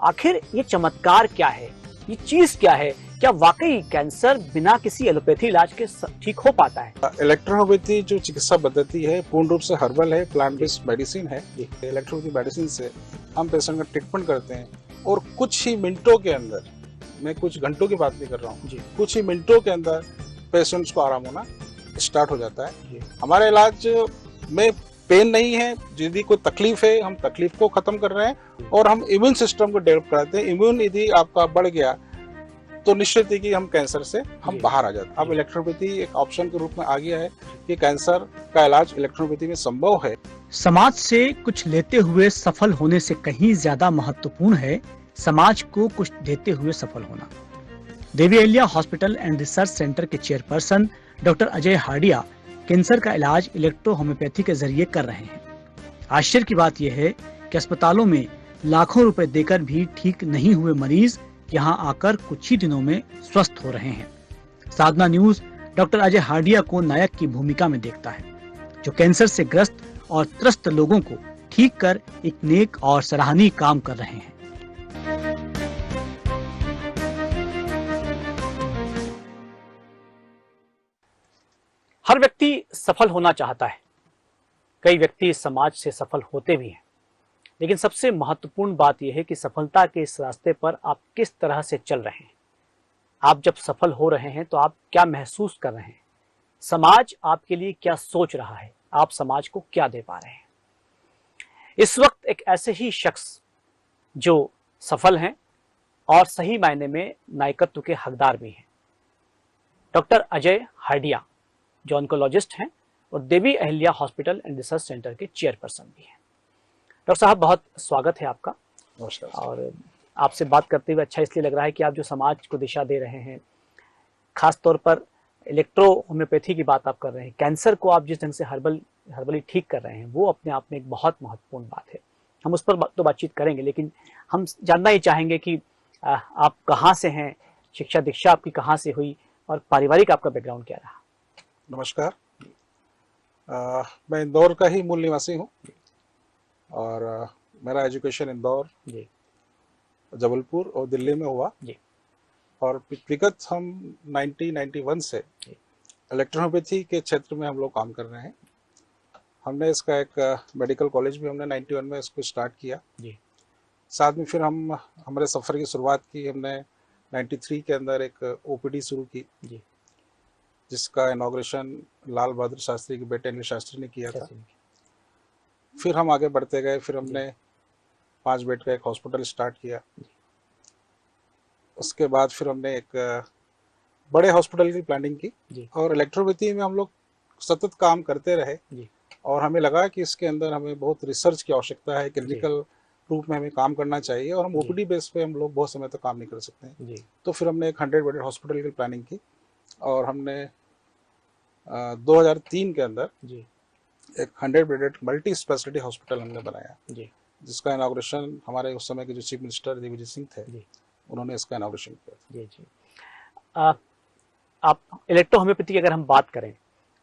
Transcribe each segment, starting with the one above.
आखिर ये चमत्कार क्या है, ये चीज क्या है? क्या वाकई कैंसर बिना किसी एलोपैथी इलाज के ठीक हो पाता है? इलेक्ट्रोहोम्योपैथी जो चिकित्सा पद्धति है पूर्ण रूप से हर्बल है, प्लांट बेस्ड मेडिसिन है। इलेक्ट्रोहोम्योपैथी मेडिसिन से हम पेशेंट का ट्रीटमेंट करते हैं और कुछ ही मिनटों के अंदर, मैं कुछ घंटों की बात नहीं कर रहा हूँ, कुछ ही मिनटों के अंदर पेशेंट्स को आराम होना स्टार्ट हो जाता है। हमारे इलाज में पेन नहीं है, यदि कोई तकलीफ है हम तकलीफ को खत्म कर रहे हैं और हम इम्यून सिस्टम को डेवलप कराते हैं। इम्यून यदि आपका बढ़ गया तो निश्चित है कि हम कैंसर से हम बाहर आ जाते हैं। अब इलेक्ट्रोपैथी एक ऑप्शन के रूप में आ गया है कि कैंसर का इलाज इलेक्ट्रोपैथी में संभव है। समाज से कुछ लेते हुए सफल होने से कहीं ज्यादा महत्वपूर्ण है समाज को कुछ देते हुए सफल होना। Devi Ahilya hospital and research centre के chairperson doctor Ajay Hardia cancer का इलाज इलेक्ट्रो होम्योपैथी के जरिए कर रहे हैं। आश्चर्य की बात यह है कि अस्पतालों में लाखों रुपए देकर भी ठीक नहीं हुए मरीज यहाँ आकर कुछ ही दिनों में स्वस्थ हो रहे हैं। साधना न्यूज डॉक्टर अजय हार्डिया को नायक की भूमिका में देखता है, जो कैंसर से ग्रस्त और त्रस्त लोगों को ठीक कर एक नेक और सराहनीय काम कर रहे हैं। हर व्यक्ति सफल होना चाहता है, कई व्यक्ति समाज से सफल होते भी हैं, लेकिन सबसे महत्वपूर्ण बात यह है कि सफलता के इस रास्ते पर आप किस तरह से चल रहे हैं। आप जब सफल हो रहे हैं तो आप क्या महसूस कर रहे हैं, समाज आपके लिए क्या सोच रहा है, आप समाज को क्या दे पा रहे हैं। इस वक्त एक ऐसे ही शख्स जो सफल हैं और सही मायने में नायकत्व के हकदार भी हैं, डॉक्टर अजय हार्डिया, जो ऑन्कोलॉजिस्ट हैं और Devi Ahilya hospital and research centre के चेयरपर्सन भी हैं। डॉक्टर साहब, बहुत स्वागत है आपका। नमस्कार। और आपसे बात करते हुए अच्छा इसलिए लग रहा है कि आप जो समाज को दिशा दे रहे हैं, खास तौर पर इलेक्ट्रो होम्योपैथी की बात आप कर रहे हैं, कैंसर को आप जिस ढंग से हर्बली ठीक कर रहे हैं, वो अपने आप में एक बहुत महत्वपूर्ण बात है। हम उस पर तो बातचीत करेंगे, लेकिन हम जानना ही चाहेंगे कि आप कहाँ से हैं, शिक्षा दीक्षा आपकी कहाँ से हुई और पारिवारिक आपका बैकग्राउंड क्या रहा? नमस्कार। मैं इंदौर का ही मूल निवासी हूँ और मेरा एजुकेशन इंदौर, जबलपुर और दिल्ली में हुआ जी। और विगत हम 1991 से इलेक्ट्रोहोम्योपैथी के क्षेत्र में हम लोग काम कर रहे हैं। हमने इसका एक मेडिकल कॉलेज भी हमने 91 में इसको स्टार्ट किया जी। साथ में फिर हम हमारे सफ़र की शुरुआत की हमने 93 के अंदर एक ओपीडी शुरू की जी, जिसका इनॉग्रेशन लाल बहादुर शास्त्री के बेटे अनिल शास्त्री ने किया था। फिर हम आगे बढ़ते गए, फिर हमने 5 बेड का एक हॉस्पिटल स्टार्ट किया। उसके बाद फिर हमने एक बड़े हॉस्पिटल की प्लानिंग की और इलेक्ट्रोपैथी में हम लोग सतत काम करते रहे और हमें लगा कि इसके अंदर हमें बहुत रिसर्च की आवश्यकता है, क्लिनिकल रूप में हमें काम करना चाहिए और हम ओपीडी बेस पे हम लोग बहुत समय तक काम नहीं कर सकते हैं। तो फिर हमने एक 100 बेडेड हॉस्पिटल की प्लानिंग की और हमने 2003 के अंदर एक 100 बेडेड मल्टी स्पेशलिटी हॉस्पिटल हमने बनाया जी, जिसका इनॉग्रेशन हमारे उस समय के जो चीफ मिनिस्टर दिग्विजय सिंह थे जी, उन्होंने इसका इनॉग्रेशन किया जी जी। आप इलेक्ट्रो होम्योपैथी की अगर हम बात करें,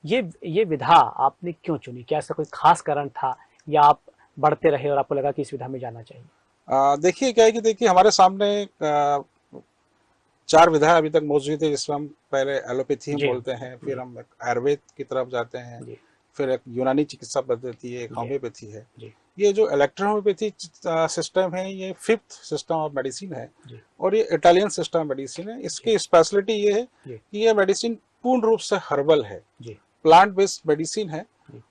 ये विधा आपने क्यों चुनी? क्या ऐसा कोई खास कारण था या आप बढ़ते रहे और आपको लगा कि इस विधा में जाना चाहिए? देखिए क्या है कि देखिए हमारे सामने 4 विधाएं अभी तक मौजूद है, जिसमें हम पहले एलोपैथी हम बोलते हैं, फिर हम आयुर्वेद की तरफ जाते हैं, फिर एक यूनानी चिकित्सा पद्धति है, एक होम्योपैथी है। ये जो इलेक्ट्रोहोम्योपैथी सिस्टम है ये 5th सिस्टम ऑफ मेडिसिन है और ये इटालियन सिस्टम मेडिसिन है। इसकी स्पेशलिटी ये है कि ये मेडिसिन पूर्ण रूप से हर्बल है, प्लांट बेस्ड मेडिसिन है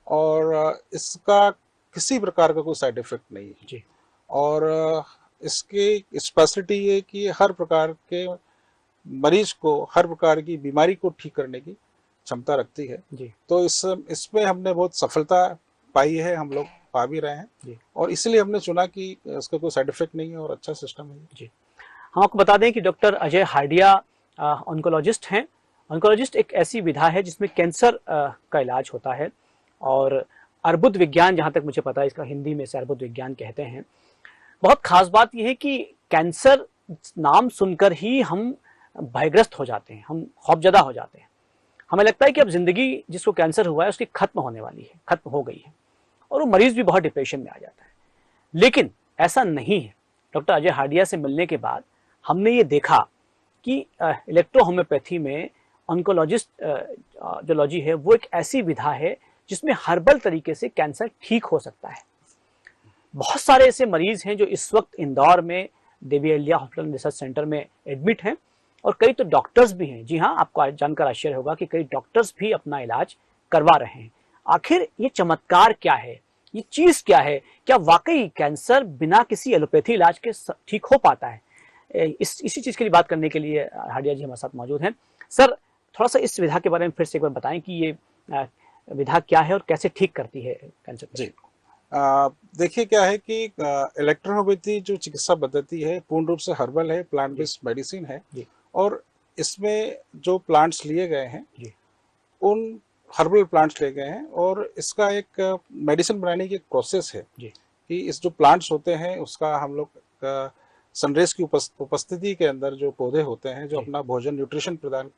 और इसका किसी प्रकार का कोई साइड इफेक्ट नहीं है और इसकी स्पेशलिटी ये कि हर प्रकार के मरीज को हर प्रकार की बीमारी को ठीक करने की क्षमता रखती है जी। तो इसमें हमने बहुत सफलता पाई है, हम लोग पा भी रहे हैं जी। और इसलिए हमने चुना कि इसका कोई साइड इफेक्ट नहीं है और अच्छा सिस्टम है जी। हम आपको बता दें कि डॉक्टर अजय हार्डिया ऑन्कोलॉजिस्ट हैं। ऑन्कोलॉजिस्ट एक ऐसी विधा है जिसमें कैंसर का इलाज होता है और अर्बुद विज्ञान, जहाँ तक मुझे पता है इसका हिंदी में से अर्बुद विज्ञान कहते हैं। बहुत खास बात यह है कि कैंसर नाम सुनकर ही हम भयग्रस्त हो जाते हैं, हम खौफजदा हो जाते हैं। हमें लगता है कि अब जिंदगी जिसको कैंसर हुआ है उसकी खत्म होने वाली है, खत्म हो गई है और वो मरीज भी बहुत डिप्रेशन में आ जाता है। लेकिन ऐसा नहीं है। डॉक्टर अजय हार्डिया से मिलने के बाद हमने ये देखा कि इलेक्ट्रोहोम्योपैथी में ऑन्कोलॉजी है वो एक ऐसी विधा है जिसमें हर्बल तरीके से कैंसर ठीक हो सकता है। बहुत सारे ऐसे मरीज हैं जो इस वक्त इंदौर में देवी अहिल्या हॉस्पिटल रिसर्च सेंटर में एडमिट हैं, और कई तो डॉक्टर्स भी हैं। जी हाँ, आपको जानकर आश्चर्य होगा कि कई डॉक्टर्स भी अपना इलाज करवा रहे हैं। आखिर ये चमत्कार क्या है, ये चीज क्या है? क्या वाकई कैंसर बिना किसी एलोपैथी इलाज के ठीक हो पाता है? इसी चीज के लिए बात करने के लिए हार्डिया जी हमारे साथ मौजूद हैं। सर, थोड़ा सा इस विधा के बारे में फिर से एक बार बताएं कि ये विधा क्या है और कैसे ठीक करती है कैंसर जी। देखिए क्या है कि इलेक्ट्रोहोम्योपैथी जो चिकित्सा पद्धति है पूर्ण रूप से हर्बल है, प्लांट बेस्ड मेडिसिन है, और इसमें जो प्लांट्स लिए गए हैं उन हर्बल प्लांट्स लिए गए हैं, और इसका एक मेडिसिन बनाने की एक प्रोसेस है कि इस जो प्लांट्स होते हैं उसका हम लोग सनरेज की उपस्थिति के अंदर जो पौधे होते हैं जो अपना भोजन न्यूट्रिशन प्रदान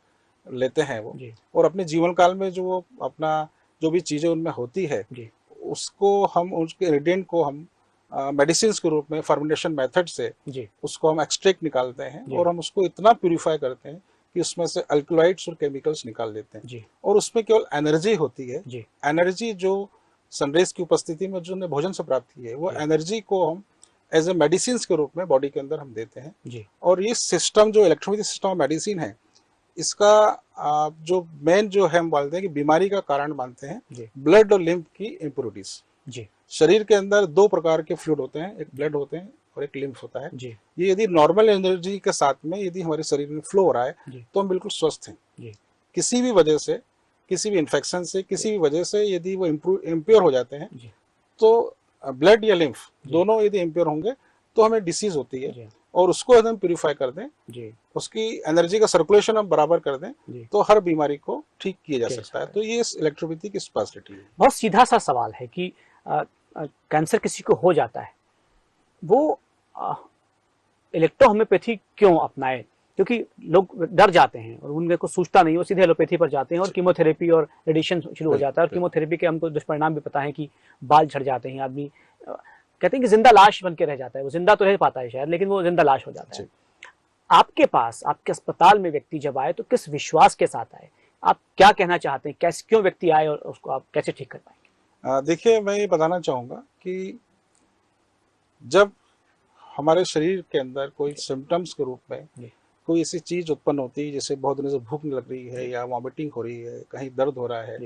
लेते हैं वो, और अपने जीवन काल में जो वो अपना जो भी चीजें उनमें होती है उसको हम उसके इंग्रेडिएंट को हम मेडिसिन के रूप में फर्मेंटेशन मेथड से उसको हम एक्सट्रैक्ट निकालते हैं, और हम उसको इतना प्यूरिफाई करते हैं कि उसमें से अल्कलॉइड्स और केमिकल्स निकाल देते हैं, और उसमें केवल एनर्जी होती है। एनर्जी जो सनरेज की उपस्थिति में जो भोजन से प्राप्त की है वो एनर्जी को हम एज ए मेडिसिन के रूप में बॉडी के अंदर हम देते हैं। और ये सिस्टम जो इलेक्ट्रोपैथी सिस्टम ऑफ मेडिसिन है, इसका जो मेन जो है हम बोलते हैं कि बीमारी का कारण मानते हैं ब्लड और लिम्फ की इम्प्योरिटीज। शरीर के अंदर दो प्रकार के फ्लूइड होते हैं, एक ब्लड होते हैं और एक लिम्फ होता है। ये यदि नॉर्मल एनर्जी के साथ में यदि हमारे शरीर में फ्लो हो रहा है तो हम बिल्कुल स्वस्थ हैं। किसी भी वजह से, किसी भी इन्फेक्शन से, किसी भी वजह से यदि वो इम्प्योर हो जाते हैं तो ब्लड या लिम्फ दोनों यदि इम्प्योर होंगे तो हमें डिसीज होती है, और उसको यदि हम प्यूरिफाई कर दें, उसकी एनर्जी का सर्कुलेशन हम बराबर कर दें तो हर बीमारी को ठीक किया जा सकता है। तो ये इलेक्ट्रोपैथी की स्पेशलिटी है। बहुत सीधा सा सवाल है कि कैंसर किसी को हो जाता है, वो इलेक्ट्रोहोम्योपैथी क्यों अपनाए? क्योंकि लोग डर जाते हैं और उनको सूझता नहीं, वो सीधे एलोपैथी पर जाते हैं और कीमोथेरेपी और रेडिएशन शुरू हो जाता है। और कीमोथेरेपी के हमको दुष्परिणाम भी पता है कि बाल झड़ जाते हैं, आदमी कहते हैं कि जिंदा लाश बन के रह जाता है। वो जिंदा तो रह पाता है शायद, लेकिन वो जिंदा लाश हो जाता है। आपके पास, आपके अस्पताल में व्यक्ति जब आए तो किस विश्वास के साथ आए? आप क्या कहना चाहते हैं, कैसे क्यों व्यक्ति आए और उसको आप कैसे ठीक कर पाएंगे? देखिए, मैं ये बताना चाहूंगा कि जब हमारे शरीर के अंदर कोई सिम्टम्स के रूप में कोई ऐसी चीज उत्पन्न होती है, जैसे बहुत दिनों से भूख नहीं लग रही है, या वॉमिटिंग हो रही है, कहीं दर्द हो रहा है,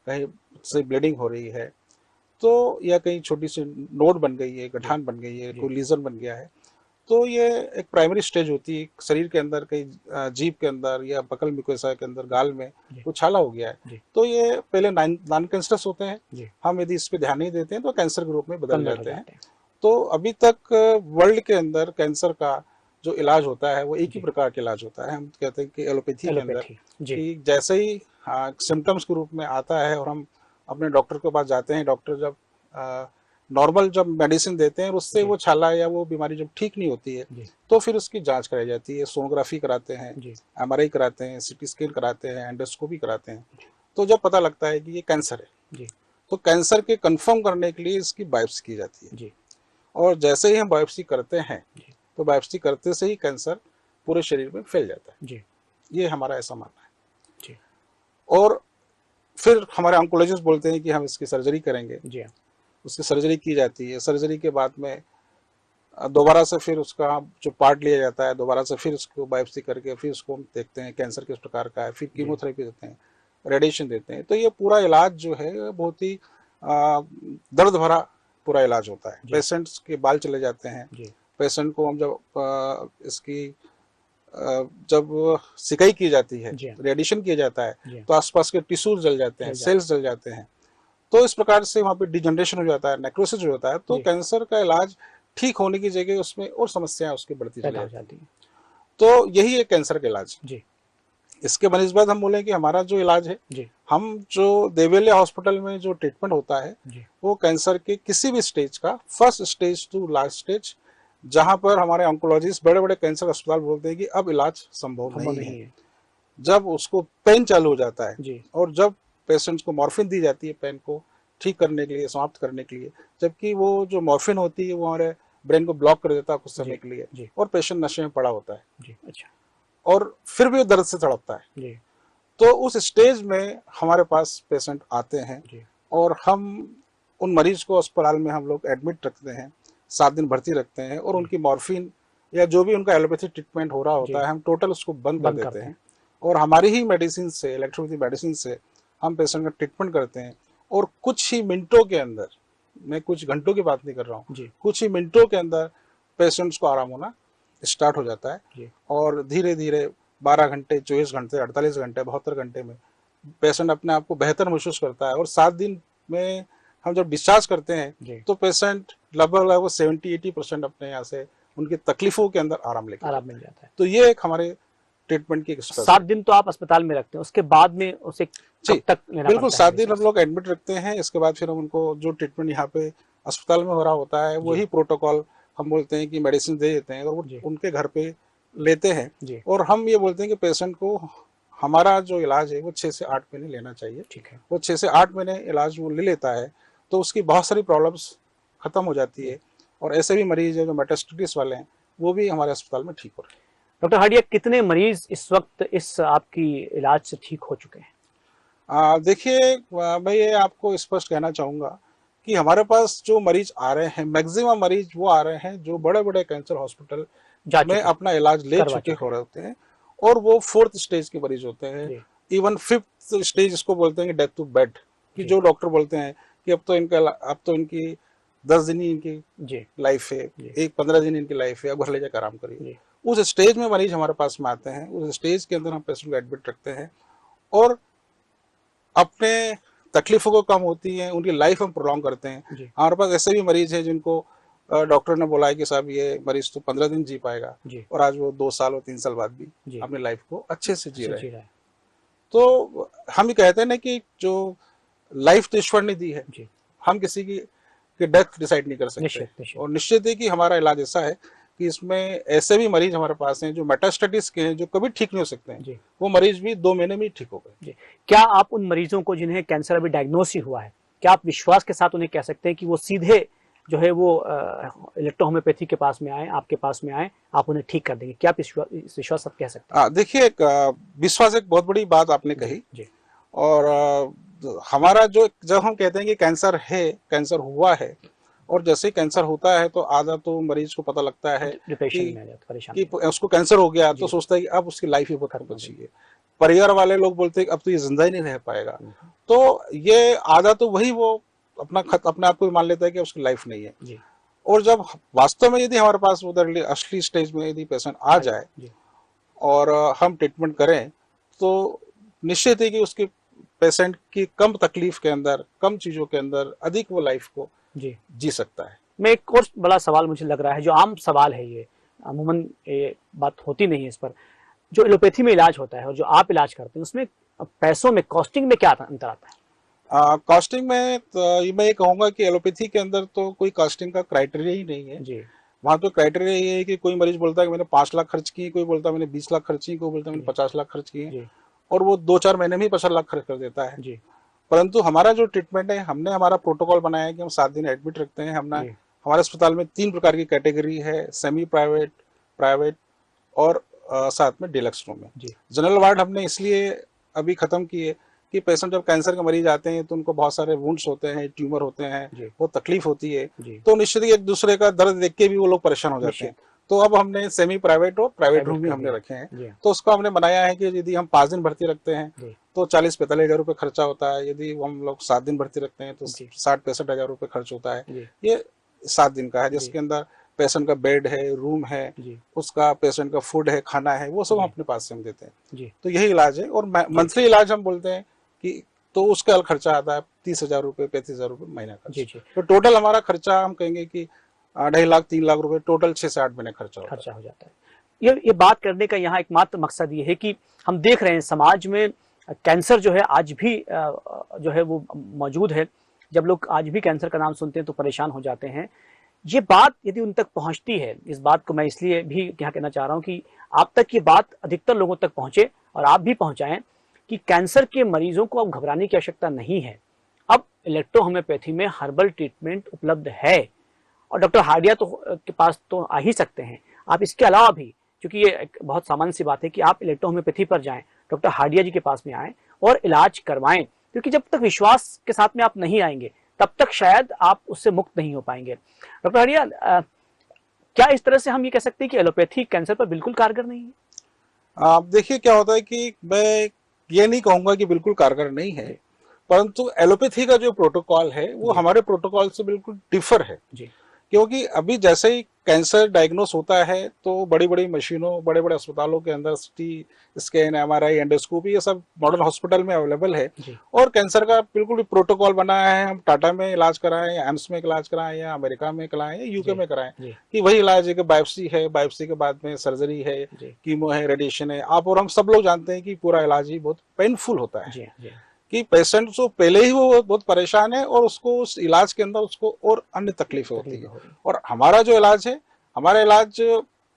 कहीं से ब्लीडिंग हो रही है, तो या कहीं छोटी सी नोड बन गई है, गठान बन गई है, कोई लीजन बन गया है, तो ये एक प्राइमरी स्टेज होती है। शरीर के अंदर कहीं जीभ के अंदर या बकल म्यूकोसा के अंदर, गाल में कुछ छाला हो गया है, तो ये पहले नॉन कैंसरस होते हैं। हम यदि इस पे ध्यान नहीं देते हैं तो कैंसर के रूप में बदल जाते हैं। तो अभी तक वर्ल्ड के अंदर कैंसर का जो इलाज होता है वो एक ही प्रकार का इलाज होता है। हम कहते हैं कि एलोपैथी के अंदर कि जैसे ही सिम्टम्स के रूप में आता है और हम अपने डॉक्टर के पास जाते हैं, डॉक्टर जब नॉर्मल जब मेडिसिन देते हैं उससे वो छाला या वो बीमारी जब ठीक नहीं होती है तो फिर उसकी जांच कराई जाती है, सोनोग्राफी कराते हैं, एमआरआई कराते हैं, सीटी स्कैन कराते हैं, एंडोस्कोपी कराते हैं। तो जब पता लगता है कि ये कैंसर है तो कैंसर के कंफर्म करने के लिए इसकी बायोप्सी की जाती है। और जैसे ही हम बायोप्सी करते हैं तो बायोप्सी करते से ही कैंसर पूरे शरीर में फैल जाता है। ये हमारा ऐसा मानना है। और फिर हमारे ऑन्कोलॉजिस्ट बोलते हैं कि हम इसकी सर्जरी करेंगे। उसकी सर्जरी की जाती है। सर्जरी के बाद में दोबारा से फिर उसका जो पार्ट लिया जाता है, दोबारा से फिर उसको बायोप्सी करके फिर उसको हम देखते हैं कैंसर किस प्रकार का है, फिर कीमोथेरेपी देते हैं, रेडिएशन देते हैं। तो ये पूरा इलाज जो है बहुत ही दर्द भरा पूरा इलाज होता है। पेशेंट्स के बाल चले जाते हैं, पेशेंट को हम जब सिकाई की जाती है, रेडिएशन किया जाता है, तो आसपास के टिश्यूज जल जाते हैं, सेल्स जल जाते हैं। तो इस प्रकार से वहाँ पे डिजनरेशन हो जाता है, नेक्रोसिस हो जाता है। तो कैंसर का इलाज ठीक होने की जगह उसमें और समस्याएं उसकी बढ़ती चली जाती हैं। तो यही है कैंसर का इलाज। इसके बनिस्बत हम बोले कि हमारा जो इलाज है, हम जो देवेलिया हॉस्पिटल में जो ट्रीटमेंट होता है वो कैंसर के किसी भी स्टेज का, first stage to last stage, जहां पर हमारे ऑन्कोलॉजिस्ट बड़े बड़े कैंसर अस्पताल बोलते हैं कि अब इलाज संभव नहीं है। जब उसको पेन चालू हो जाता है और जब पेशेंट्स को मॉर्फिन दी जाती है पेन को ठीक करने के लिए, समाप्त करने के लिए, जबकि वो जो मॉर्फिन होती है वो हमारे ब्रेन को ब्लॉक कर देता है कुछ समय के लिए, और पेशेंट नशे में पड़ा होता है जी। अच्छा। और फिर भी वो दर्द से तड़पता है जी। तो उस स्टेज में हमारे पास पेशेंट आते हैं जी। और हम उन मरीज को अस्पताल में हम लोग एडमिट रखते हैं, 7 दिन भर्ती रखते हैं, और उनकी मॉर्फिन या जो भी उनका एलोपैथी ट्रीटमेंट हो रहा होता है हम टोटल उसको बंद कर देते हैं, और हमारी ही मेडिसिन से, इलेक्ट्रोपैथी मेडिसिन से हम पेशेंट का ट्रीटमेंट करते हैं। और कुछ ही मिनटों के अंदर, मैं कुछ घंटों की बात नहीं कर रहा हूँ, कुछ ही मिनटों के अंदर पेशेंट्स को आराम होना स्टार्ट हो जाता है, और धीरे धीरे 12 घंटे, 24 घंटे, 48 घंटे, 72 घंटे में पेशेंट अपने आप को बेहतर महसूस करता है। और 7 दिन में हम जब डिस्चार्ज करते हैं तो पेशेंट लगभग 70-80% अपने यहाँ से उनकी तकलीफों के अंदर आराम मिल जाता है। तो ये एक हमारे ट्रीटमेंट की 7 दिन तो आप अस्पताल में रखते हैं, उसके बाद में उसे कब तक लेना बिल्कुल पड़ता है? 7 दिन हम लोग एडमिट रखते हैं, इसके बाद फिर हम उनको जो ट्रीटमेंट यहाँ पे अस्पताल में हो रहा होता है वही प्रोटोकॉल हम बोलते हैं कि मेडिसिन दे देते हैं, और वो उनके घर पे लेते हैं। और हम ये बोलते हैं कि पेशेंट को हमारा जो इलाज है वो 6 से 8 महीने लेना चाहिए। ठीक है। वो 6 से 8 महीने इलाज वो ले लेता है तो उसकी बहुत सारी प्रॉब्लम्स खत्म हो जाती है, और ऐसे भी मरीज है जो मेटास्टेसिस वाले हैं वो भी हमारे अस्पताल में ठीक हो रहे हैं। डॉक्टर हार्डिया, कितने मरीज इस वक्त इस आपकी इलाज से ठीक हो चुके हैं? देखिए, मैं ये आपको स्पष्ट कहना चाहूँगा कि हमारे पास जो मरीज आ रहे हैं, मैक्सिमम मरीज वो आ रहे हैं जो बड़े बड़े कैंसर हॉस्पिटल में अपना इलाज ले चुके हो रहे होते हैं, और वो 4th स्टेज के मरीज होते हैं। इवन 5th स्टेज इसको बोलते हैं कि डेथ टू बेड, कि जो डॉक्टर बोलते हैं कि अब तो इनकी 10 दिन ही इनकी लाइफ है, 15 दिन इनकी लाइफ है, अब घर ले जाकर आराम करिए। उस स्टेज में मरीज हमारे पास में आते हैं, उस स्टेज के अंदर हम पेशेंट को एडमिट रखते हैं और अपने तकलीफों को कम होती है, उनकी लाइफ हम प्रोलॉन्ग करते हैं। हमारे पास ऐसे भी मरीज है जिनको डॉक्टर ने बोला है कि साहब ये मरीज तो 15 दिन जी पाएगा, और आज वो 2 साल और 3 साल बाद भी अपनी लाइफ को अच्छे से जी रहे हैं। तो हम ये कहते हैं ना कि जो लाइफ तो ईश्वर ने दी है, हम किसी की डेथ डिसाइड नहीं कर सकते, और निश्चित है कि हमारा इलाज ऐसा है कि इसमें ऐसे भी मरीज हमारे पास हैं जो मेटास्टेसिस के हैं, जो कभी ठीक नहीं हो सकते हैं, वो मरीज भी 2 महीने में ठीक हो गए। क्या आप उन मरीजों को जिन्हें कैंसर अभी डायग्नोस ही हुआ है, क्या आप विश्वास के साथ उन्हें कह सकते हैं कि वो सीधे जो है वो इलेक्ट्रोहोम्योपैथी के पास में आए, आपके पास में आए, आप उन्हें ठीक कर देंगे? क्या आप इस विश्वास आप कह सकते हैं? देखिए, विश्वास एक बहुत बड़ी बात आपने कही। और हमारा जब हम कहते हैं कि कैंसर है, कैंसर हुआ है, और जैसे ही कैंसर होता है तो आधा तो मरीज को पता लगता है कि उसको कैंसर हो गया, तो सोचता है कि अब उसकी लाइफ ही खत्म हो गई है। परिवार वाले लोग बोलते हैं कि अब तो ये जिंदा ही नहीं रह पाएगा। तो ये आधा तो वही वो अपने आप को मान लेता है कि उसकी लाइफ नहीं है। और जब वास्तव में यदि हमारे पास उधर असली स्टेज में यदि पेशेंट आ जाए और हम ट्रीटमेंट करें तो निश्चित है कि उसके पेशेंट की कम तकलीफ के अंदर, कम चीजों के अंदर अधिक वो लाइफ को जी सकता है। मैं एक और बड़ा सवाल मुझे लग रहा है, जो आम सवाल है, ये अमूमन ये बात होती नहीं है इस पर, जो एलोपैथी में इलाज होता है और जो आप इलाज करते हैं उसमें पैसों में, कॉस्टिंग में क्या अंतर आता है? कॉस्टिंग में तो मैं ये कहूँगा कि एलोपैथी के अंदर तो कोई कॉस्टिंग का क्राइटेरिया ही नहीं है। वहाँ तो क्राइटेरिया ये है कि कोई मरीज बोलता है कि मैंने 5 लाख खर्च किए, कोई बोलता है मैंने 20 लाख खर्च किए, कोई बोलता है मैंने 50 लाख खर्च किए, और वो 2-4 महीने में ही 50 लाख खर्च कर देता है। परंतु हमारा जो ट्रीटमेंट है, हमने हमारा प्रोटोकॉल बनाया है कि हम 7 दिन एडमिट रखते हैं। हमारे अस्पताल में 3 प्रकार की कैटेगरी है, सेमी प्राइवेट, प्राइवेट और साथ में डिलक्स रूम में। जनरल वार्ड हमने इसलिए अभी खत्म किए कि पेशेंट जब कैंसर के मरीज आते हैं तो उनको बहुत सारे वुंड्स होते हैं, ट्यूमर होते हैं, वो तकलीफ होती है, तो निश्चित ही एक दूसरे का दर्द देख के भी वो लोग परेशान हो जाते हैं। तो अब हमने सेमी प्राइवेट और प्राइवेट रूम भी हमने रखे हैं। तो उसको हमने बनाया है कि यदि हम 5 दिन भर्ती रखते हैं तो 40-45 हजार रुपये खर्चा होता है। यदि हम लोग 7 दिन भर्ती रखते हैं तो 60-65 हजार रुपये खर्च होता है। ये 7 दिन का है, जिसके अंदर पेशेंट का बेड है, रूम है, उसका पेशेंट का फूड है, खाना है, वो सब अपने पास से हम देते हैं। तो यही इलाज है। और मंथली इलाज हम बोलते हैं कि तो उसका खर्चा आता है 30,000 रुपये, 35,000 रुपये महीना का। तो टोटल हमारा खर्चा हम कहेंगे कि 2.5 लाख 3 लाख रुपए टोटल 6 से 8 महीने खर्चा हो जाता है। ये बात करने का यहाँ एकमात्र मकसद ये है कि हम देख रहे हैं समाज में कैंसर जो है आज भी जो है वो मौजूद है। जब लोग आज भी कैंसर का नाम सुनते हैं तो परेशान हो जाते हैं। ये बात यदि उन तक पहुंचती है, इस बात को मैं इसलिए भी यहाँ कहना चाह रहा हूँ कि आप तक ये बात अधिकतर लोगों तक पहुंचे और आप भी पहुंचाएं कि कैंसर के मरीजों को अब घबराने की आवश्यकता नहीं है। अब इलेक्ट्रोहोम्योपैथी में हर्बल ट्रीटमेंट उपलब्ध है और डॉक्टर हार्डिया तो के पास तो आ ही सकते हैं, आप इसके अलावा भी, क्योंकि ये एक बहुत सामान्य सी बात है कि आप इलेक्ट्रोहोम्योपैथी पर जाएं, डॉक्टर हार्डिया जी के पास में आएं और इलाज करवाएं, क्योंकि जब तक विश्वास के साथ में आप नहीं आएंगे तब तक शायद आप उससे मुक्त नहीं हो पाएंगे। डॉक्टर हार्डिया, क्या इस तरह से हम ये कह सकते हैं कि एलोपैथी कैंसर पर बिल्कुल कारगर नहीं है? आप देखिए क्या होता है कि मैं ये नहीं कहूंगा कि बिल्कुल कारगर नहीं है, परंतु एलोपैथी का जो प्रोटोकॉल है वो हमारे प्रोटोकॉल से बिल्कुल डिफर है जी। क्योंकि अभी जैसे ही कैंसर डायग्नोस होता है तो बड़ी बड़ी मशीनों, बड़े बड़े अस्पतालों के अंदर सिटी स्कैन, एमआरआई, एंडोस्कोपी, ये सब मॉडर्न हॉस्पिटल में अवेलेबल है और कैंसर का बिल्कुल भी प्रोटोकॉल बनाया है। हम टाटा में इलाज कराएं या एम्स में इलाज कराएं या अमेरिका में कराएं या यूके में कराएं कि वही इलाज है कि बायोप्सी है, बायोप्सी के बाद में सर्जरी है, कीमो है, रेडिएशन है। आप और हम सब लोग जानते हैं कि पूरा इलाज ही बहुत पेनफुल होता है कि पेशेंट तो पहले ही वो बहुत परेशान है और उसको उस इलाज के अंदर उसको और अन्य तकलीफें होती है। और हमारा जो इलाज है, हमारे इलाज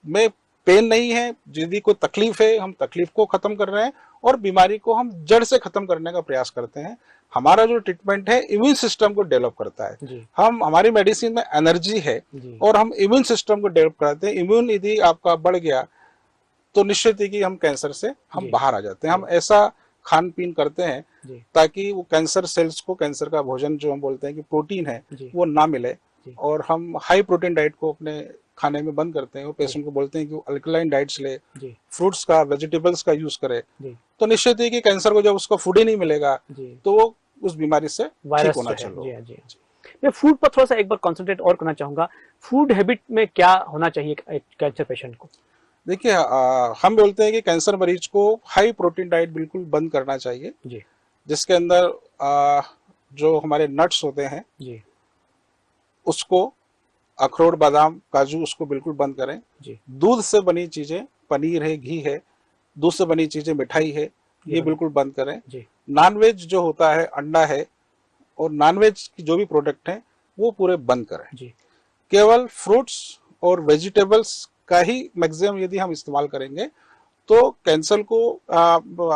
में पेन नहीं है, यदि कोई तकलीफ है हम तकलीफ को खत्म कर रहे हैं और बीमारी को हम जड़ से खत्म करने का प्रयास करते हैं। हमारा जो ट्रीटमेंट है इम्यून सिस्टम को डेवलप करता है। हमारी मेडिसिन में एनर्जी है और हम इम्यून सिस्टम को डेवलप करते हैं। इम्यून यदि आपका बढ़ गया तो निश्चित ही कि हम कैंसर से हम बाहर आ जाते हैं। हम ऐसा खान पीन करते हैं ताकि वो कैंसर सेल्स को, कैंसर का भोजन जो हम बोलते हैं कि प्रोटीन है, वो ना मिले और हम हाई प्रोटीन डाइट को अपने खाने में बंद करते हैं। वो पेशेंट को बोलते हैं कि वो अल्कलाइन डाइट्स ले, फ्रूट्स का, वेजिटेबल्स का यूज करे। तो निश्चित ही कि कैंसर को जब उसको फूड ही नहीं मिलेगा तो वो उस बीमारी से ठीक होना चाहिए। मैं फूड पर थोड़ा सा एक बार कंसंट्रेट और करना चाहूंगा। फूड हैबिट में क्या होना चाहिए एक कैंसर पेशेंट को? देखिए, हम बोलते हैं कि कैंसर मरीज को हाई प्रोटीन डाइट बिल्कुल बंद करना चाहिए जी। जिसके अंदर जो हमारे नट्स होते हैं जी, उसको, अखरोट, बादाम, काजू, उसको बिल्कुल बंद करें जी। दूध से बनी चीजें, पनीर है, घी है, दूध से बनी चीजें, मिठाई है, ये बिल्कुल बंद करें जी। नॉनवेज जो होता है, अंडा है और नॉनवेज की जो भी प्रोडक्ट है वो पूरे बंद करें जी। केवल फ्रूट्स और वेजिटेबल्स का ही मैक्सिमम यदि हम इस्तेमाल करेंगे तो कैंसर को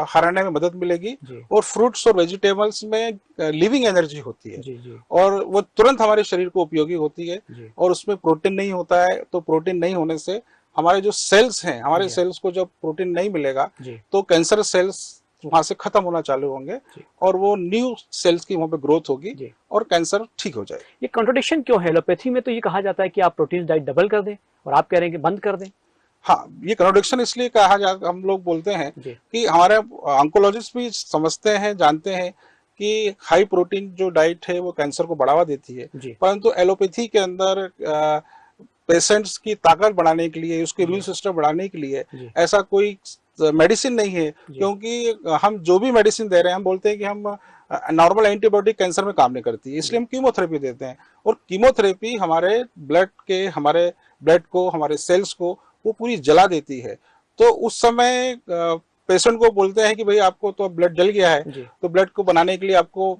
हराने में मदद मिलेगी। और फ्रूट्स और वेजिटेबल्स में लिविंग एनर्जी होती है जी। और वो तुरंत हमारे शरीर को उपयोगी होती है और उसमें प्रोटीन नहीं होता है। तो प्रोटीन नहीं होने से हमारे जो सेल्स हैं, हमारे सेल्स को जब प्रोटीन नहीं मिलेगा तो कैंसर सेल्स वहां से खत्म होना चालू होंगे और वो न्यू सेल्स की वहां पे ग्रोथ होगी और कैंसर ठीक हो जाएगा। ये कॉन्ट्रडिक्शन क्यों है? एलोपैथी में तो ये कहा जाता है कि आप प्रोटीन डाइट डबल कर दें और आप कह रहे हैं कि बंद कर दें। हाँ, ये कॉन्ट्रडिक्शन इसलिए कहा जाता, हम लोग बोलते हैं कि हमारे ऑन्कोलॉजिस्ट भी समझते हैं, जानते हैं कि हाई प्रोटीन जो डाइट है वो कैंसर को बढ़ावा देती है, परंतु एलोपैथी के अंदर पेशेंट्स की ताकत बढ़ाने के लिए, उसके इम्यून सिस्टम बढ़ाने के लिए ऐसा कोई मेडिसिन नहीं है। क्योंकि हम जो भी मेडिसिन दे रहे हैं, हम बोलते हैं कि हम नॉर्मल एंटीबायोटिक कैंसर में काम नहीं करती है, इसलिए हम कीमोथेरेपी देते हैं। और कीमोथेरेपी हमारे ब्लड को, हमारे सेल्स को वो पूरी जला देती है। तो उस समय पेशेंट को बोलते हैं कि भाई आपको तो ब्लड जल गया है, तो ब्लड को बनाने के लिए आपको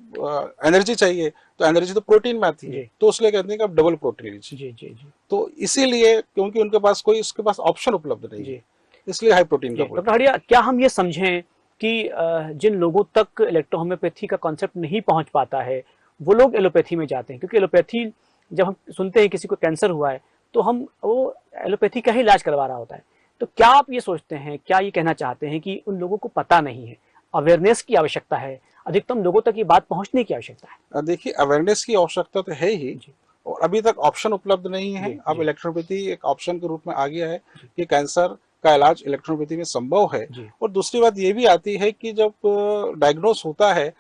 एनर्जी चाहिए, तो एनर्जी तो प्रोटीन में आती है, तो इसलिए कहते हैं कि आप डबल प्रोटीन लीजिए। तो इसीलिए, क्योंकि उनके पास कोई उसके पास ऑप्शन उपलब्ध नहीं है, इसलिए हाई प्रोटीन का। डॉक्टर हार्डिया, क्या हम ये समझें कि जिन लोगों तक इलेक्ट्रोहोम्योपैथी का कॉन्सेप्ट नहीं पहुंच पाता है वो लोग एलोपैथी में जाते हैं? क्योंकि एलोपैथी, जब हम सुनते हैं किसी को कैंसर हुआ है तो हम वो एलोपैथी का ही इलाज करवा रहा होता है। तो क्या आप ये सोचते हैं, क्या ये कहना चाहते हैं कि उन लोगों को पता नहीं है, अवेयरनेस की आवश्यकता है, अधिकतम लोगों तक ये बात पहुंचने की आवश्यकता है? देखिए, अवेयरनेस की आवश्यकता तो है ही और अभी तक ऑप्शन उपलब्ध नहीं है। अब इलेक्ट्रोपैथी एक ऑप्शन के रूप में आ गया है कि कैंसर का इलाज इलेक्ट्रोपैथी में संभव है। और दूसरी बात ये भी आती है कि जब डायग्नोस होता है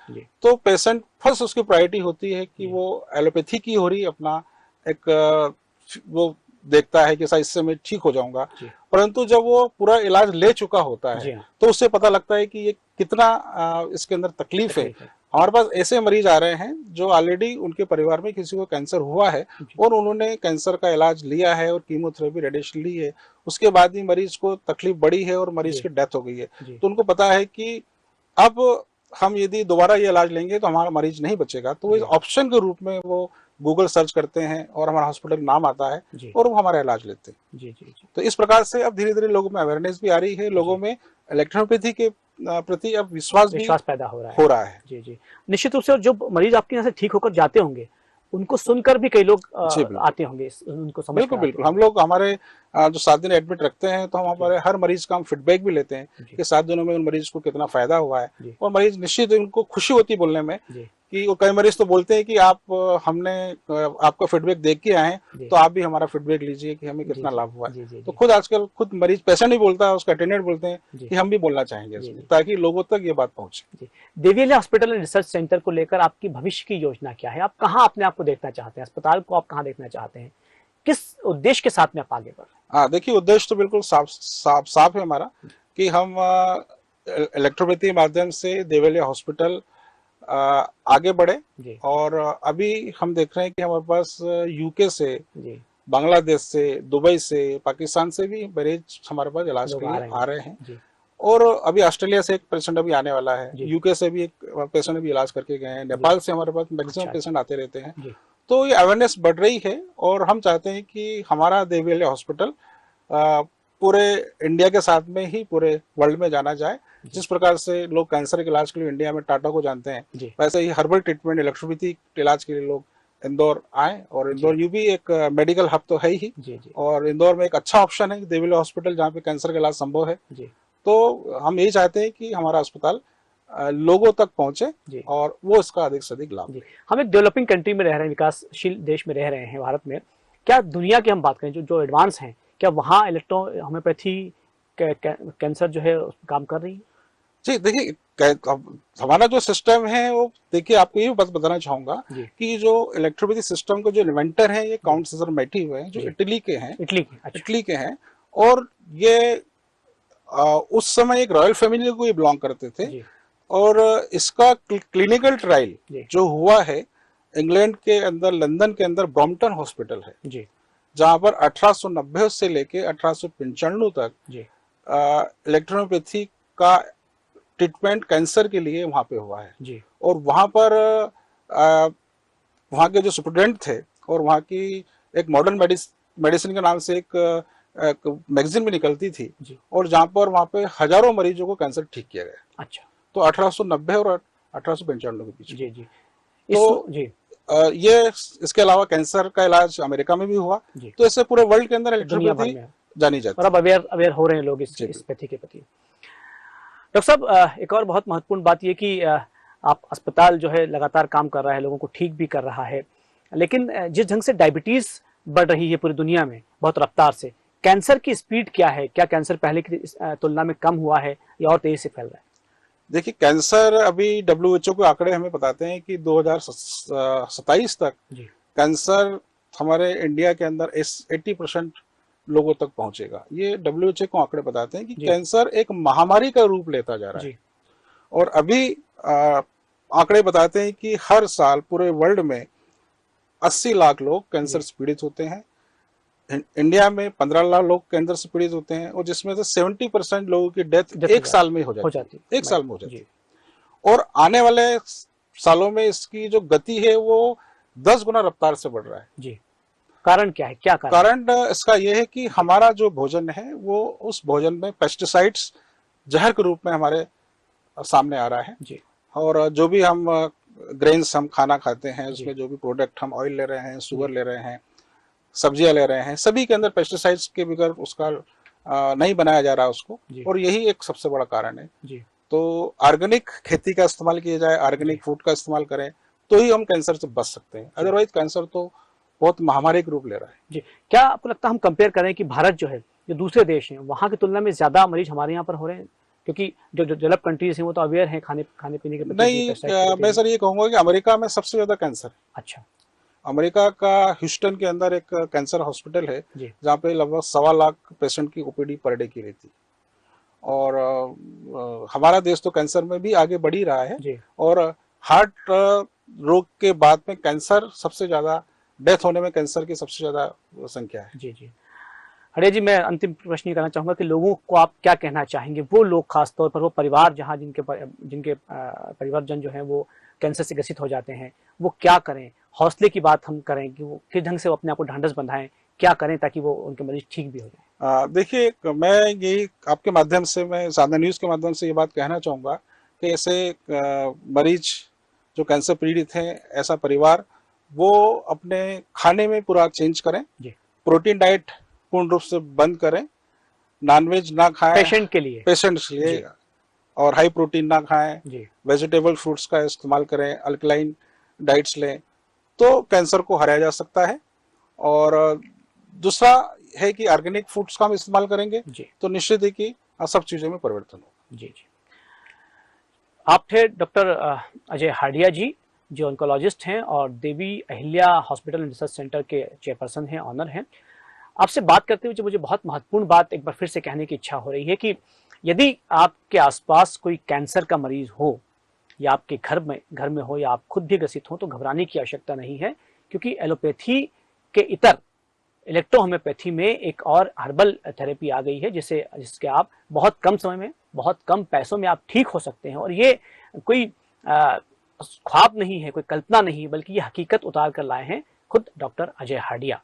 तो पेशेंट फर्स्ट उसकी प्रायोरिटी होती है कि वो एलोपैथी की हो रही, अपना एक वो देखता है कि इससे मैं ठीक हो जाऊंगा। परंतु जब वो पूरा इलाज ले चुका होता है तो उससे पता लगता है कि ये कितना इसके अंदर तकलीफ है। हमारे पास ऐसे मरीज आ रहे हैं जो ऑलरेडी उनके परिवार में किसी को कैंसर हुआ है और उन्होंने कैंसर का इलाज लिया है और कीमोथेरेपी, रेडिएशन ली है, उसके बाद भी मरीज को तकलीफ बढ़ी है और मरीज की डेथ हो गई है। तो उनको पता है कि अब हम यदि दोबारा ये इलाज लेंगे तो हमारा मरीज नहीं बचेगा। तो इस ऑप्शन के रूप में वो गूगल सर्च करते हैं और हमारा हॉस्पिटल नाम आता है और वो हमारा इलाज लेते हैं। तो इस प्रकार से अब धीरे धीरे लोगों में अवेयरनेस भी आ रही है, लोगों में इलेक्ट्रोपैथी के प्रति अब विश्वास पैदा हो रहा है। जी। निश्चित रूप से जो मरीज आपके यहाँ से ठीक होकर जाते होंगे उनको सुनकर भी कई लोग आते होंगे, उनको समझ बिल्कुल बिल्कुल। हम लोग हमारे जो 7 दिन एडमिट रखते हैं तो हम हमारे हर मरीज का हम फीडबैक भी लेते हैं कि 7 दिनों में उन मरीज को कितना फायदा हुआ है, और मरीज निश्चित उनको खुशी होती है बोलने में कि वो कई मरीज तो बोलते हैं कि आप हमने आपका फीडबैक देख के आए तो आप भी हमारा फीडबैक लीजिए कि हमें कितना लाभ हुआ है। तो खुद आजकल खुद मरीज पेशेंट नहीं बोलता है, उसका अटेंडेंट बोलते हैं कि हम भी बोलना चाहेंगे ताकि लोगों तक ये बात पहुंचे। देवी अय्या हॉस्पिटल एंड रिसर्च सेंटर को लेकर आपकी भविष्य की योजना क्या है? आप कहाँ अपने आप को देखना चाहते हैं? अस्पताल को आप कहाँ देखना चाहते हैं? किस उद्देश्य के साथ में आप आगे बढ़ रहे हैं? देखिए, उद्देश्य तो बिल्कुल साफ है हमारा कि हम इलेक्ट्रोपैथी के माध्यम से देवी अय्या हॉस्पिटल आगे बढ़े। और अभी हम देख रहे हैं कि हमारे पास यूके से, बांग्लादेश से, दुबई से, पाकिस्तान से भी मरीज हमारे पास इलाज के लिए आ रहे हैं। और अभी ऑस्ट्रेलिया से एक पेशेंट अभी आने वाला है, यूके से भी एक पेशेंट अभी इलाज करके गए हैं, नेपाल से हमारे पास मैक्सिमम पेशेंट आते रहते हैं। तो ये अवेयरनेस बढ़ रही है और हम चाहते हैं कि हमारा देवी अय्या हॉस्पिटल पूरे इंडिया के साथ में ही पूरे वर्ल्ड में जाना जाए। जिस प्रकार से लोग कैंसर के इलाज के लिए इंडिया में टाटा को जानते हैं, वैसे ही हर्बल ट्रीटमेंट, इलेक्ट्रोपैथी इलाज के लिए लोग इंदौर आए। और इंदौर यू भी एक मेडिकल हब तो है ही, और इंदौर में एक अच्छा ऑप्शन है देवी अय्या हॉस्पिटल जहाँ पे कैंसर का इलाज संभव है। तो हम यही चाहते हैं कि हमारा अस्पताल लोगों तक पहुंचे और वो इसका अधिक से अधिक लाभ। हम एक डेवलपिंग कंट्री में रह रहे हैं, विकासशील देश में रह रहे हैं भारत में। क्या दुनिया की हम बात करें जो एडवांस हैं, क्या वहाँ इलेक्ट्रो होम्योपैथी कैंसर जो है काम कर रही है? जी देखिए, हमारा जो सिस्टम है वो देखिए, आपको ये बस बताना चाहूंगा कि जो इलेक्ट्रोपैथी सिस्टम के जो इन्वेंटर हैं ये काउंट सीजर मैथ्यू हैं, जो इटली के हैं। और ये उस समय एक रॉयल फैमिली को ये बिलोंग करते थे। और इसका क्लिनिकल ट्रायल जो हुआ है इंग्लैंड के अंदर, लंदन के अंदर ब्रॉम्पटन हॉस्पिटल है, जहां पर 1890 से लेके 1895 तक इलेक्ट्रोपैथी का ट्रीटमेंट कैंसर के लिए वहां पे हुआ है। और वहां पर वहां के जो स्टूडेंट थे, और वहां की एक मॉडर्न मेडिसिन के नाम से एक मैगजीन भी निकलती थी, और जहां पर वहां पे हजारों मरीजों को कैंसर ठीक किया गया। अच्छा। तो 1890 और 1895 के बीच। तो ये इसके अलावा कैंसर का इलाज अमेरिका में भी हुआ। तो इससे पूरे वर्ल्ड के अंदर इलेक्ट्रोपैथी जानी जाती है। और अब अवेयर हो रहे हैं लोग इस पैथी के प्रति। डॉक्टर साहब, एक और बहुत महत्वपूर्ण बात यह कि आप अस्पताल जो है लगातार काम कर रहा है, लोगों को ठीक भी कर रहा है, लेकिन जिस ढंग से डायबिटीज बढ़ रही है पूरी दुनिया में बहुत रफ्तार से, कैंसर की स्पीड क्या है? क्या कैंसर पहले की तुलना में कम हुआ है या और तेजी से फैल रहा है? देखिए, कैंसर अभी WHO के आंकड़े हमें बताते हैं कि 2027 तक कैंसर हमारे इंडिया के अंदर 80% लोगों तक पहुंचेगा। ये WHO को आंकड़े बताते हैं कि कैंसर एक महामारी का रूप लेता जा रहा है। और अभी आंकड़े बताते हैं कि हर साल पूरे वर्ल्ड में 80 लाख लोग कैंसर से पीड़ित होते हैं। इंडिया में 15 लाख लोग कैंसर से पीड़ित होते हैं, और जिसमें से 70% लोगों की डेथ एक साल में हो जाती है। एक साल में हो जाती है। और आने वाले सालों में इसकी जो गति है वो 10 गुना रफ्तार से बढ़ रहा है। कारण क्या है? क्या कारण इसका यह है कि हमारा जो भोजन है वो, उस भोजन में पेस्टिसाइड्स जहर के रूप में हमारे सामने आ रहा है। और जो भी हम ग्रेन्स हम खाना खाते हैं, उसमें जो भी प्रोडक्ट हम ऑयल ले रहे हैं, शुगर ले रहे हैं, सब्जियां ले रहे हैं, सभी के अंदर पेस्टिसाइड्स के बगैर उसका नहीं बनाया जा रहा उसको। और यही एक सबसे बड़ा कारण है। तो ऑर्गेनिक खेती का इस्तेमाल किया जाए, ऑर्गेनिक फूड का इस्तेमाल करें, तो ही हम कैंसर से बच सकते हैं। अदरवाइज कैंसर तो बहुत महामारी के रूप ले रहा है। क्या आपको लगता है हम कंपेयर करें कि भारत जो है, जो दूसरे देश हैं, वहां की तुलना में ज्यादा मरीज हमारे यहाँ पर हो रहे हैं? क्योंकि जो डेवलप कंट्रीज हैं वो तो अवेयर हैं खाने पीने के प्रति। नहीं, मैं सर ये कहूंगा कि अमेरिका में सबसे ज्यादा कैंसर है। अच्छा। अमेरिका का ह्यूस्टन के अंदर एक कैंसर हॉस्पिटल है जहाँ पे लगभग 1.25 लाख पेशेंट की OPD पर डे की रहती। और हमारा देश तो कैंसर में भी आगे बढ़ ही रहा है। और हार्ट रोग के बाद में कैंसर सबसे ज्यादा, डेथ होने में कैंसर की सबसे ज्यादा संख्या है। हरिया जी, मैं अंतिम प्रश्न करना चाहूंगा कि लोगों को आप क्या कहना चाहेंगे, वो लोग खासतौर पर वो परिवार जहाँ जिनके परिवारजन जो है वो कैंसर से ग्रसित हो जाते हैं, वो क्या करें? हौसले की बात हम करें कि वो किस ढंग से अपने आप को ढांढस बंधाएं, क्या करें ताकि वो उनके मरीज ठीक भी हो जाए? देखिए, मैं यही आपके माध्यम से, मैं साधना न्यूज के माध्यम से ये बात कहना चाहूंगा कि ऐसे मरीज जो कैंसर पीड़ित हैं, ऐसा परिवार वो अपने खाने में पूरा चेंज करें, प्रोटीन डाइट पूर्ण रूप से बंद करें, नॉनवेज ना खाएं पेशेंट्स के लिए, और हाई प्रोटीन ना खाएं, वेजिटेबल फ्रूट्स का इस्तेमाल करें, अल्कलाइन डाइट्स लें, तो कैंसर को हराया जा सकता है। और दूसरा है कि ऑर्गेनिक फूड्स का हम इस्तेमाल करेंगे तो निश्चित है कि सब चीजों में परिवर्तन होगा। जी। आप थे डॉक्टर अजय हाडिया जी, जो ऑन्कोलॉजिस्ट हैं और Devi Ahilya hospital and research centre के चेयरपर्सन हैं, ऑनर हैं। आपसे बात करते हुए मुझे बहुत महत्वपूर्ण बात एक बार फिर से कहने की इच्छा हो रही है कि यदि आपके आसपास कोई कैंसर का मरीज हो, या आपके घर में हो, या आप खुद भी ग्रसित हो, तो घबराने की आवश्यकता नहीं है, क्योंकि एलोपैथी के इतर इलेक्ट्रोहोम्योपैथी में एक और हर्बल थेरेपी आ गई है, जिसके आप बहुत कम समय में, बहुत कम पैसों में आप ठीक हो सकते हैं। और ये कोई ख्वाब नहीं है, कोई कल्पना नहीं है, बल्कि ये हकीकत उतार कर लाए हैं खुद डॉक्टर अजय हाडिया।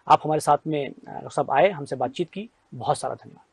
आप हमारे साथ में सब आए, हमसे बातचीत की, बहुत सारा धन्यवाद।